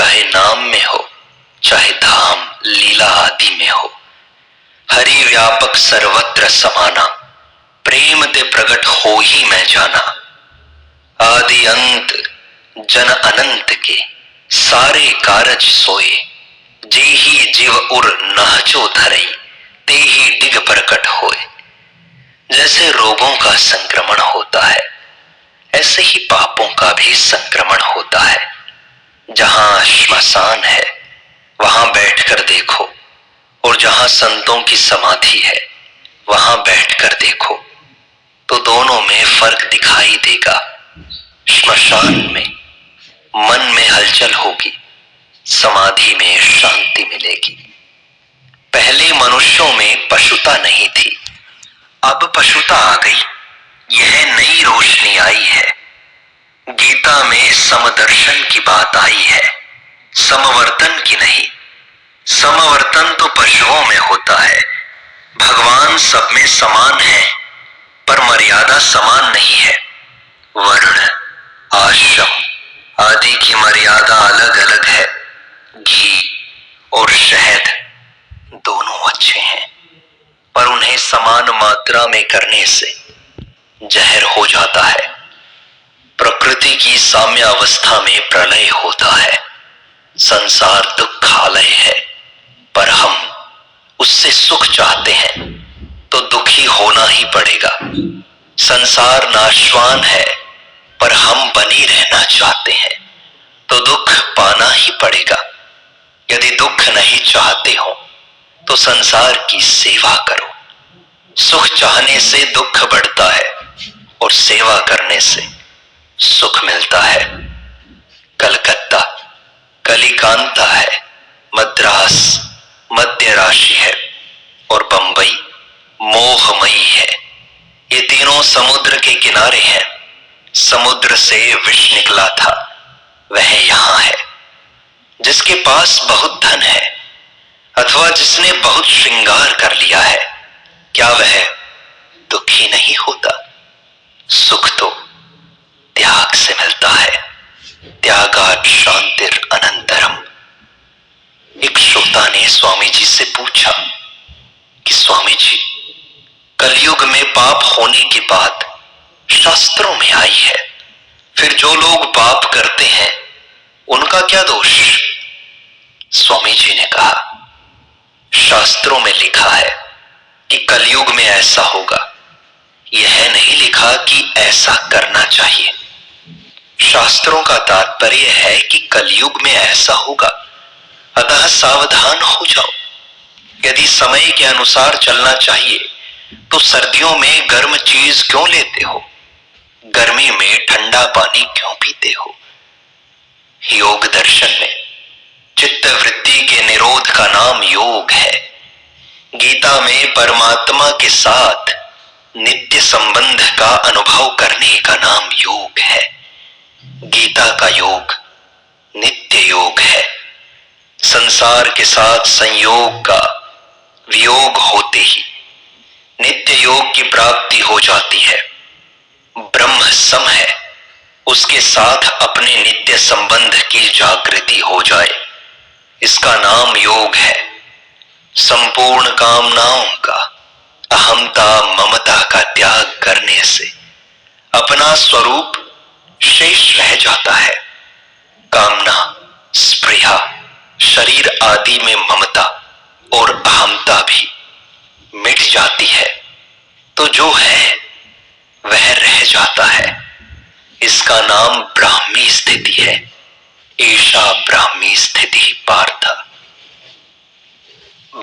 चाहे नाम में हो, चाहे धाम लीला आदि में हो, हरि व्यापक सर्वत्र समाना, प्रेम ते प्रगट हो ही मैं जाना। आदि अंत जन अनंत के, सारे कारज सोए, जे ही जीव उर नहचो धरई, ते ही डिग प्रकट होए। जैसे रोगों का संक्रमण होता है, ऐसे ही पापों का भी संक्रमण होता है। जहां श्मशान है वहां बैठकर देखो, और जहां संतों की समाधि है वहां बैठकर देखो, तो दोनों में फर्क दिखाई देगा। श्मशान में मन में हलचल होगी, समाधि में शांति मिलेगी। पहले मनुष्यों में पशुता नहीं थी, अब पशुता आ गई। यह नई रोशनी आई है। गीता में समदर्शन की बात आई है, समवर्तन की नहीं। समवर्तन तो पशुओं में होता है। भगवान सब में समान है, पर मर्यादा समान नहीं है। वर्ण, आश्रम आदि की मर्यादा अलग अलग है। घी और शहद दोनों अच्छे हैं, पर उन्हें समान मात्रा में करने से जहर हो जाता है। प्रकृति की साम्य अवस्था में प्रलय होता है। संसार दुखालय है, पर हम उससे सुख चाहते हैं तो दुखी होना ही पड़ेगा। संसार नाशवान है, पर हम बनी रहना चाहते हैं तो दुख पाना ही पड़ेगा। यदि दुख नहीं चाहते हो तो संसार की सेवा करो। सुख चाहने से दुख बढ़ता है और सेवा करने से सुख मिलता है। कलकत्ता कलिकांता है, मद्रास मध्य राशि है और बंबई मोहमयी है। ये तीनों समुद्र के किनारे हैं। समुद्र से विष निकला था, वह यहां है। जिसके पास बहुत धन है अथवा जिसने बहुत श्रृंगार कर लिया है, क्या वह दुखी नहीं होता? सुख तो त्याग से मिलता है। त्यागात् शांतिर अनंतरम। एक श्रोता ने स्वामी जी से पूछा कि स्वामी जी, कलयुग में पाप होने की बात शास्त्रों में आई है, फिर जो लोग पाप करते हैं उनका क्या दोष? स्वामी जी ने कहा, शास्त्रों में लिखा है कि कलयुग में ऐसा होगा, यह नहीं लिखा कि ऐसा करना चाहिए। शास्त्रों का तात्पर्य है कि कलयुग में ऐसा होगा, अतः सावधान हो जाओ। यदि समय के अनुसार चलना चाहिए तो सर्दियों में गर्म चीज क्यों लेते हो? गर्मी में ठंडा पानी क्यों पीते हो? योग दर्शन में चित्त वृत्ति के निरोध का नाम योग है। गीता में परमात्मा के साथ नित्य संबंध का अनुभव करने का नाम योग है। गीता का योग नित्य योग है। संसार के साथ संयोग का वियोग होते ही नित्य योग की प्राप्ति हो जाती है। ब्रह्म सम है, उसके साथ अपने नित्य संबंध की जागृति हो जाए, इसका नाम योग है। संपूर्ण कामनाओं का, अहमता ममता का त्याग करने से अपना स्वरूप शेष रह जाता है। कामना, स्पृहा, शरीर आदि में ममता और अहमता भी मिट जाती है, तो जो है वह रह जाता है। इसका नाम ब्राह्मी स्थिति है। ऐसा ब्राह्मी स्थिति पार्थ।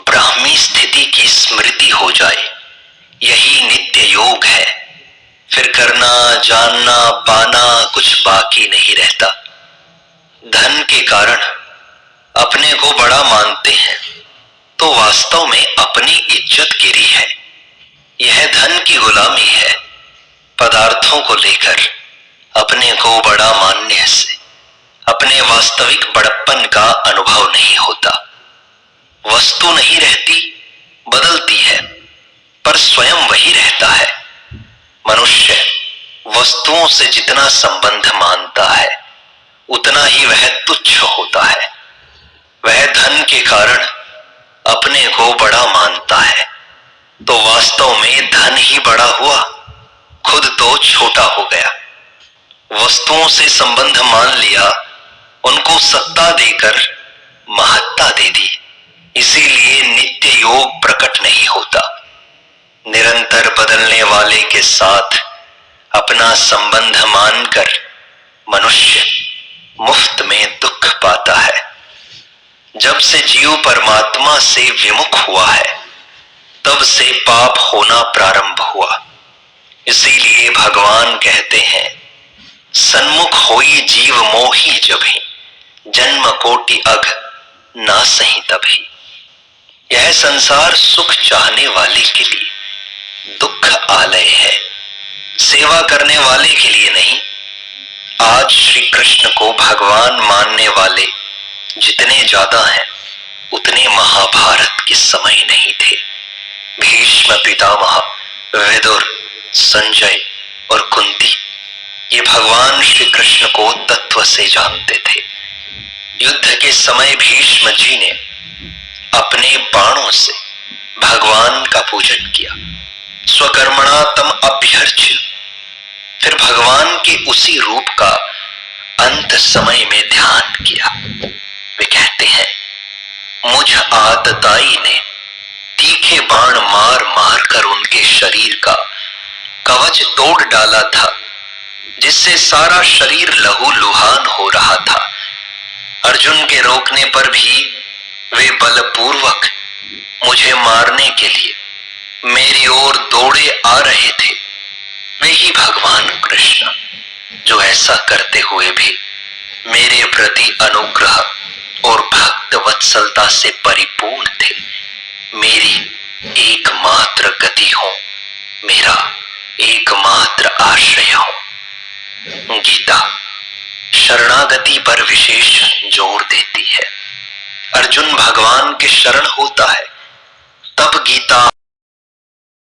ब्राह्मी स्थिति की स्मृति हो जाए, यही नित्य योग है। फिर करना, जानना, पाना कुछ बाकी नहीं रहता। धन के कारण अपने को बड़ा मानते हैं तो वास्तव में अपनी इज्जत गिरी है। यह धन की गुलामी है। पदार्थों को लेकर अपने को बड़ा मानने से अपने वास्तविक बड़प्पन का अनुभव नहीं होता। वस्तु नहीं रहती, बदलती है, पर स्वयं वही रहता है। मनुष्य वस्तुओं से जितना संबंध मानता है उतना ही वह तुच्छ होता है। तो वास्तव में धन ही बड़ा हुआ, खुद तो छोटा हो गया। वस्तुओं से संबंध मान लिया, उनको सत्ता देकर महत्ता दे दी, इसीलिए नित्य योग प्रकट नहीं होता। निरंतर बदलने वाले के साथ अपना संबंध मानकर मनुष्य मुफ्त में दुख पाता है। जब से जीव परमात्मा से विमुख हुआ है, तब से पाप होना प्रारंभ हुआ। इसीलिए भगवान कहते हैं, सन्मुख होई जीव मोही जभी, जन्म कोटि अघ ना सही तभी। यह संसार सुख चाहने वाले के लिए दुख आलय है, सेवा करने वाले के लिए नहीं। आज श्री कृष्ण को भगवान मानने वाले जितने ज्यादा हैं, उतने महाभारत के समय नहीं थे। भीष्म पितामह, विदुर, संजय और कुंती, ये भगवान श्री कृष्ण को तत्व से जानते थे। युद्ध के समय भीष्म जी ने अपने बाणों से भगवान का पूजन किया। स्वकर्मणा तम अभ्यर्च्य, फिर भगवान के उसी रूप का अंत समय में ध्यान किया। वे कहते हैं, मुझ आतताई ने तीखे बाण मार मार कर उनके शरीर का कवच तोड़ डाला था, जिससे सारा शरीर लहूलुहान हो रहा था। अर्जुन के रोकने पर भी वे बलपूर्वक मुझे मारने के लिए मेरी ओर दौड़े आ रहे थे। वे ही भगवान कृष्ण, जो ऐसा करते हुए भी मेरे प्रति अनुग्रह और भक्त वत्सलता से परिपूर्ण थे। मेरी एकमात्र गति हो, मेरा एकमात्र आश्रय हो। गीता शरणागति पर विशेष जोर देती है। अर्जुन भगवान के शरण होता है, तब गीता